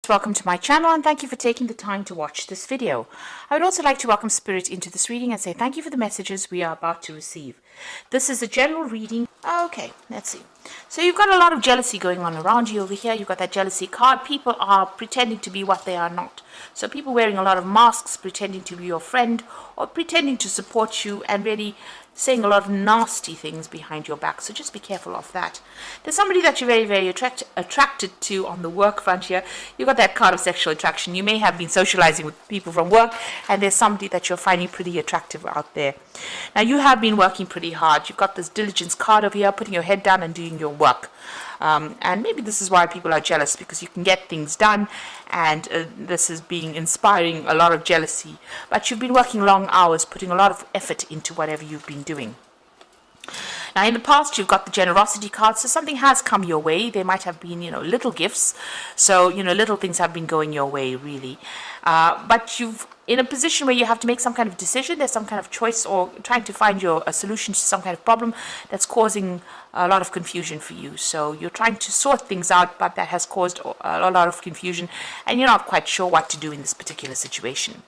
Welcome to my channel and thank you for taking the time to watch this video. I would also like to welcome Spirit into this reading and say thank you for the messages we are about to receive. This is a general reading. Okay, let's see. So you've got a lot of jealousy going on around you over here. You've got that jealousy card. People are pretending to be what they are not. So people wearing a lot of masks, pretending to be your friend or pretending to support you and really saying a lot of nasty things behind your back. So just be careful of that. There's somebody that you're very, very attracted to on the work front here. You've got that card of sexual attraction. You may have been socializing with people from work and there's somebody that you're finding pretty attractive out there. Now you have been working pretty hard. You've got this diligence card over here, putting your head down and doing your work. And maybe this is why people are jealous, because you can get things done, and this is inspiring a lot of jealousy. But you've been working long hours, putting a lot of effort into whatever you've been doing. Now, in the past, you've got the generosity card, so something has come your way. There might have been, little gifts. So, little things have been going your way, really. But you've in a position where you have to make some kind of decision. There's some kind of choice or trying to find a solution to some kind of problem that's causing a lot of confusion for you. So you're trying to sort things out, but that has caused a lot of confusion, and you're not quite sure what to do in this particular situation.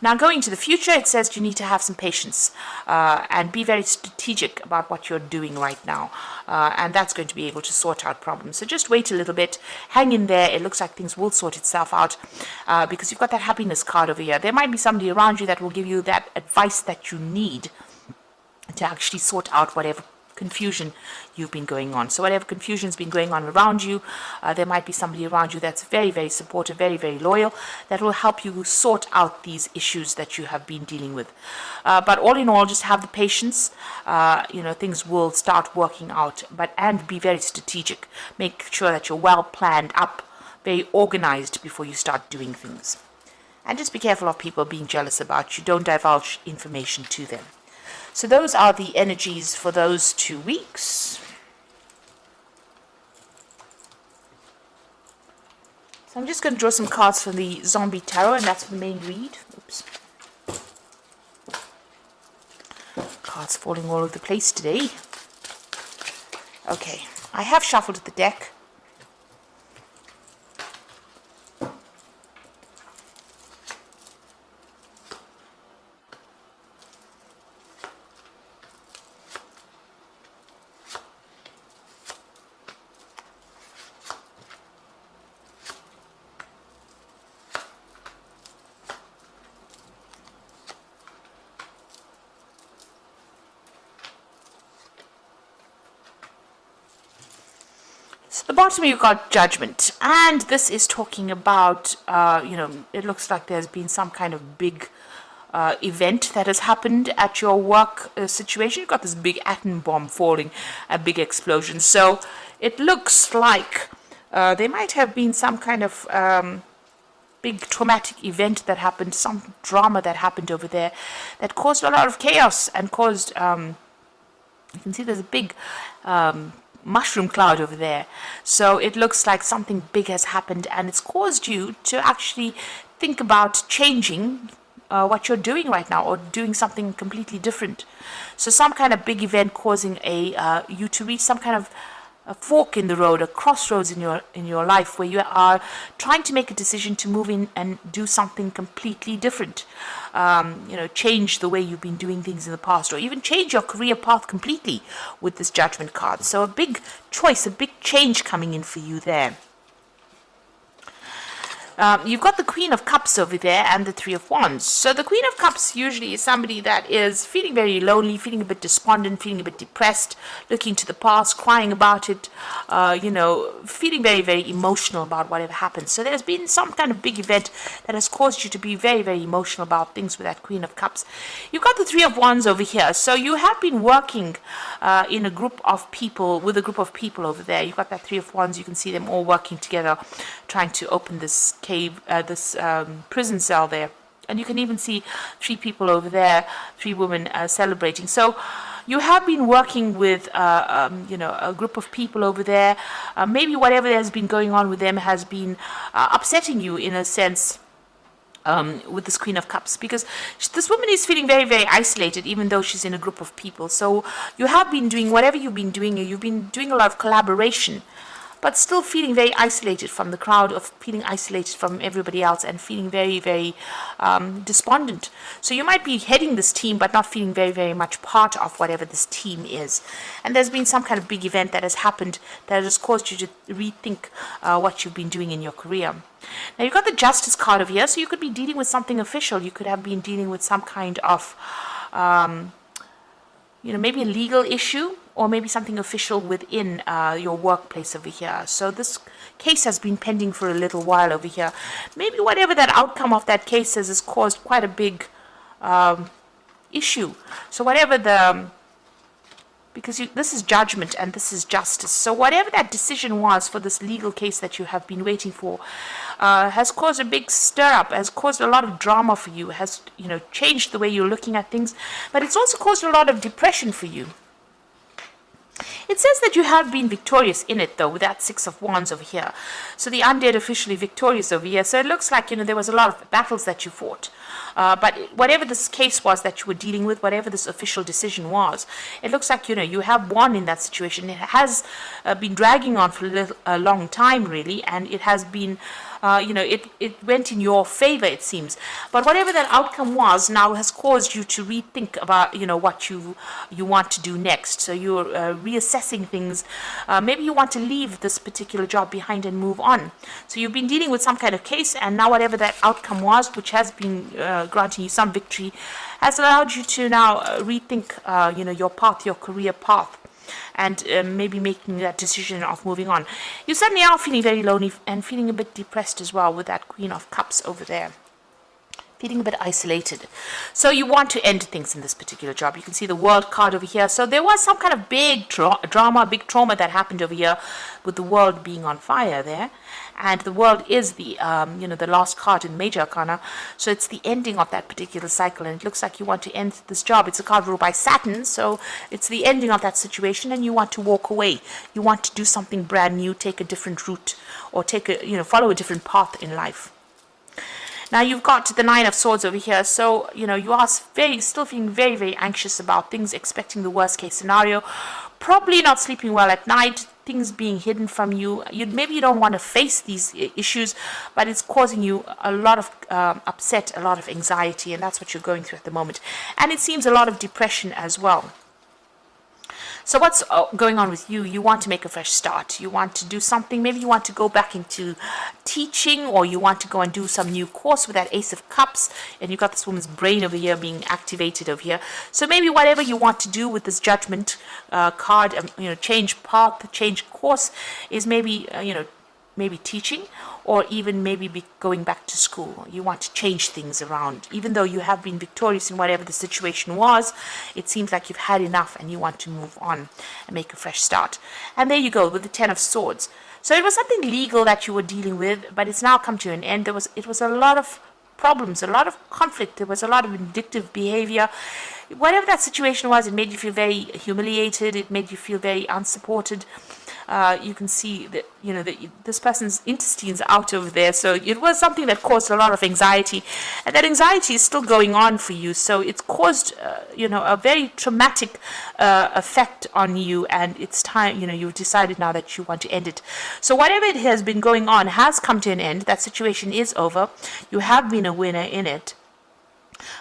Now, going to the future, it says you need to have some patience and be very strategic about what you're doing right now. And that's going to be able to sort out problems. So just wait a little bit, hang in there. It looks like things will sort itself out because you've got that happiness card over here. There might be somebody around you that will give you that advice that you need to actually sort out whatever confusion you've been going on. So whatever confusion's been going on around you, there might be somebody around you that's very, very supportive, very, very loyal, that will help you sort out these issues that you have been dealing with. But all in all, just have the patience. Things will start working out, and be very strategic. Make sure that you're well planned up, very organized before you start doing things. And just be careful of people being jealous about you. Don't divulge information to them. So those are the energies for those 2 weeks. So I'm just going to draw some cards from the Zombie Tarot, and that's for the main read. Oops. Cards falling all over the place today. Okay, I have shuffled the deck. So the bottom you've got Judgment, and this is talking about, it looks like there's been some kind of big event that has happened at your work situation. You've got this big atom bomb falling, a big explosion. So it looks like there might have been some kind of big traumatic event that happened, some drama that happened over there that caused a lot of chaos and caused, you can see there's a big mushroom cloud over there. So it looks like something big has happened, and it's caused you to actually think about changing what you're doing right now, or doing something completely different. So some kind of big event causing you to reach some kind of a fork in the road, a crossroads in your life, where you are trying to make a decision to move in and do something completely different. Change the way you've been doing things in the past, or even change your career path completely with this Judgment card. So a big choice, a big change coming in for you there. You've got the Queen of Cups over there and the Three of Wands. So the Queen of Cups usually is somebody that is feeling very lonely, feeling a bit despondent, feeling a bit depressed, looking to the past, crying about it, feeling very, very emotional about whatever happened. So there's been some kind of big event that has caused you to be very, very emotional about things with that Queen of Cups. You've got the Three of Wands over here. So you have been working with a group of people over there. You've got that Three of Wands. You can see them all working together, trying to open this prison cell there, and you can even see 3 people over there, 3 women celebrating. So you have been working with a group of people over there. Maybe whatever has been going on with them has been upsetting you in a sense, with this Queen of Cups, because this woman is feeling very, very isolated, even though she's in a group of people. So you have been doing whatever you've been doing a lot of collaboration, but still feeling very isolated from the crowd, of feeling isolated from everybody else, and feeling very, very despondent. So you might be heading this team, but not feeling very, very much part of whatever this team is. And there's been some kind of big event that has happened that has caused you to rethink what you've been doing in your career. Now, you've got the Justice card over here, so you could be dealing with something official. You could have been dealing with some kind of, maybe a legal issue, or maybe something official within your workplace over here. So this case has been pending for a little while over here. Maybe whatever that outcome of that case is has caused quite a big issue. So whatever because this is judgment and this is justice. So whatever that decision was for this legal case that you have been waiting for has caused a big stir up, has caused a lot of drama for you, has changed the way you're looking at things, but it's also caused a lot of depression for you. It says that you have been victorious in it, though, with that Six of Wands over here. So the undead officially victorious over here. So it looks like, there was a lot of battles that you fought. But whatever this case was that you were dealing with, whatever this official decision was, it looks like, you have won in that situation. It has been dragging on for a long time, really, and it has been... it went in your favor, it seems. But whatever that outcome was now has caused you to rethink about, what you want to do next. So you're reassessing things. Maybe you want to leave this particular job behind and move on. So you've been dealing with some kind of case, and now whatever that outcome was, which has been granting you some victory, has allowed you to now rethink, your path, your career path, and maybe making that decision of moving on. You suddenly are feeling very lonely and feeling a bit depressed as well with that Queen of Cups over there. Feeling a bit isolated. So you want to end things in this particular job. You can see the World card over here. So there was some kind of big drama, big trauma that happened over here with the world being on fire there. And the World is the, the last card in Major Arcana. So it's the ending of that particular cycle. And it looks like you want to end this job. It's a card ruled by Saturn. So it's the ending of that situation, and you want to walk away. You want to do something brand new, take a different route, or follow a different path in life. Now you've got the Nine of Swords over here, so you are still feeling very, very anxious about things, expecting the worst case scenario, probably not sleeping well at night, things being hidden from you. Maybe you don't want to face these issues, but it's causing you a lot of upset, a lot of anxiety, and that's what you're going through at the moment. And it seems a lot of depression as well. So what's going on with you? You want to make a fresh start. You want to do something. Maybe you want to go back into teaching, or you want to go and do some new course with that Ace of Cups. And you've got this woman's brain over here being activated over here. So maybe whatever you want to do with this Judgment card, change path, change course, is maybe, maybe teaching, or even maybe going back to school. You want to change things around. Even though you have been victorious in whatever the situation was, it seems like you've had enough and you want to move on and make a fresh start. And there you go with the Ten of Swords. So it was something legal that you were dealing with, but it's now come to an end. It was a lot of problems, a lot of conflict. There was a lot of vindictive behavior. Whatever that situation was, it made you feel very humiliated. It made you feel very unsupported. You can see that, that this person's intestines are out over there. So it was something that caused a lot of anxiety. And that anxiety is still going on for you. So it's caused, a very traumatic effect on you. And it's time, you've decided now that you want to end it. So whatever it has been going on has come to an end. That situation is over. You have been a winner in it.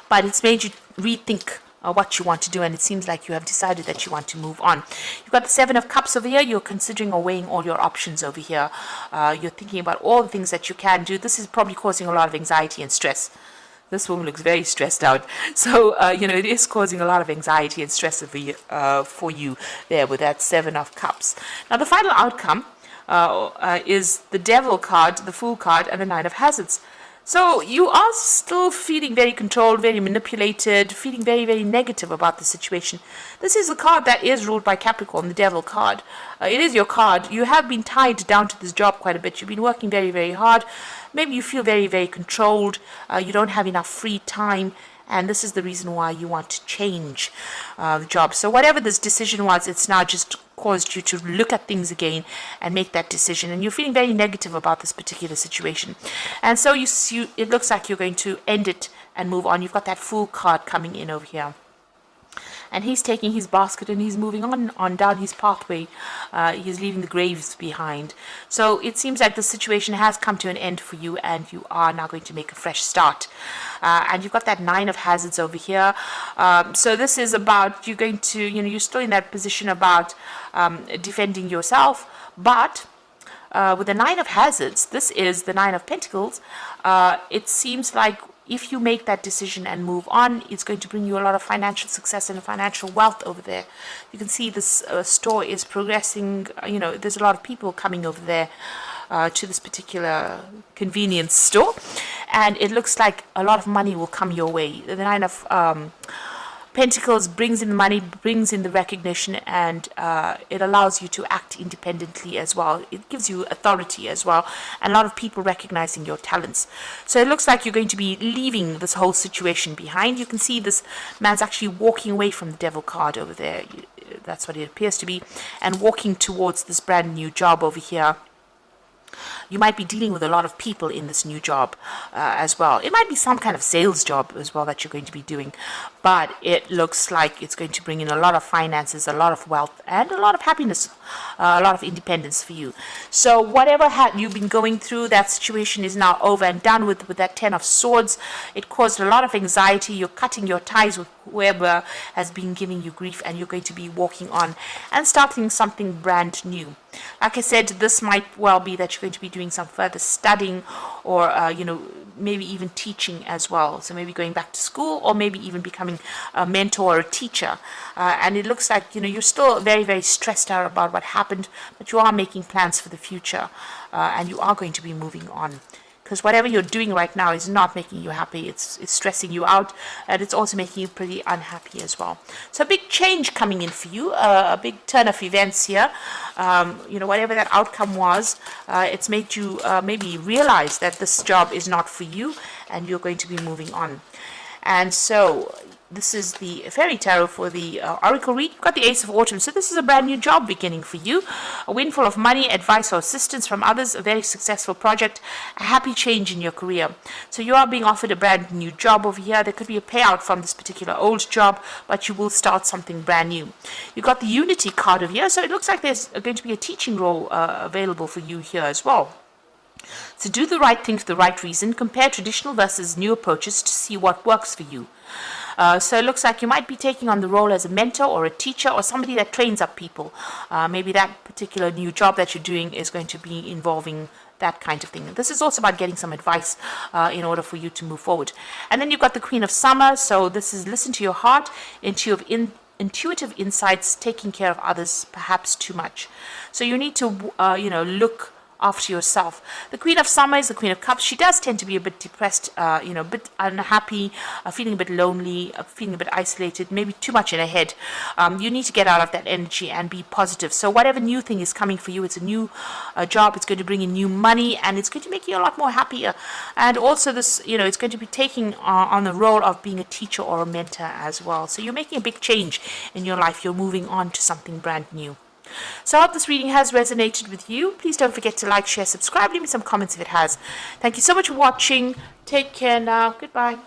But it's made you rethink what you want to do, and it seems like you have decided that you want to move on. You've got the Seven of Cups over here. You're considering or weighing all your options over here. You're thinking about all the things that you can do. This is probably causing a lot of anxiety and stress. This woman looks very stressed out. So, it is causing a lot of anxiety and stress for you there with that Seven of Cups. Now, the final outcome is the Devil card, the Fool card, and the Nine of Hazards. So you are still feeling very controlled, very manipulated, feeling very, very negative about the situation. This is a card that is ruled by Capricorn, the Devil card. It is your card. You have been tied down to this job quite a bit. You've been working very, very hard. Maybe you feel very, very controlled. You don't have enough free time. And this is the reason why you want to change the job. So whatever this decision was, it's now just caused you to look at things again and make that decision. And you're feeling very negative about this particular situation. And so it looks like you're going to end it and move on. You've got that Fool card coming in over here. and he's taking his basket and he's moving on down his pathway. He's leaving the graves behind. So it seems like the situation has come to an end for you, and you are now going to make a fresh start. And you've got that 9 of hazards over here. So this is about you're going to, you're still in that position about defending yourself, but with the 9 of hazards, this is the 9 of pentacles. It seems like if you make that decision and move on, it's going to bring you a lot of financial success and financial wealth over there. You can see this store is progressing. There's a lot of people coming over there to this particular convenience store, and it looks like a lot of money will come your way. The 9 of Pentacles brings in the money, brings in the recognition, and it allows you to act independently as well. It gives you authority as well, and a lot of people recognizing your talents. So it looks like you're going to be leaving this whole situation behind. You can see this man's actually walking away from the Devil card over there. That's what it appears to be, and walking towards this brand new job over here. You might be dealing with a lot of people in this new job as well. It might be some kind of sales job as well that you're going to be doing, but it looks like it's going to bring in a lot of finances, a lot of wealth, and a lot of happiness, a lot of independence for you. So whatever you've been going through, that situation is now over and done with that 10 of Swords. It caused a lot of anxiety. You're cutting your ties with whoever has been giving you grief, and you're going to be walking on and starting something brand new. Like I said, this might well be that you're going to be doing some further studying, or maybe even teaching as well. So maybe going back to school, or maybe even becoming a mentor or a teacher. And it looks like you're still very, very stressed out about what happened, but you are making plans for the future, and you are going to be moving on. Because whatever you're doing right now is not making you happy. It's stressing you out, and it's also making you pretty unhappy as well. So a big change coming in for you, a big turn of events here. Whatever that outcome was, it's made you maybe realize that this job is not for you, and you're going to be moving on. And so this is the Fairy Tarot for the Oracle read. You've got the Ace of Autumn. So this is a brand new job beginning for you. A windfall of money, advice or assistance from others, a very successful project, a happy change in your career. So you are being offered a brand new job over here. There could be a payout from this particular old job, but you will start something brand new. You've got the Unity card over here. So it looks like there's going to be a teaching role available for you here as well. So do the right thing for the right reason. Compare traditional versus new approaches to see what works for you. So it looks like you might be taking on the role as a mentor or a teacher or somebody that trains up people. Maybe that particular new job that you're doing is going to be involving that kind of thing. This is also about getting some advice in order for you to move forward. And then you've got the Queen of Summer. So this is listen to your heart, intuitive insights, taking care of others, perhaps too much. So you need to, look after yourself. The Queen of Summer is the Queen of Cups. She does tend to be a bit depressed, a bit unhappy, feeling a bit lonely, feeling a bit isolated, maybe too much in her head. You need to get out of that energy and be positive. So whatever new thing is coming for you, it's a new job. It's going to bring in new money, and it's going to make you a lot more happier. And also this, it's going to be taking on the role of being a teacher or a mentor as well. So you're making a big change in your life. You're moving on to something brand new. So I hope this reading has resonated with you. Please don't forget to like, share, subscribe. Leave me some comments if it has. Thank you so much for watching. Take care now. Goodbye.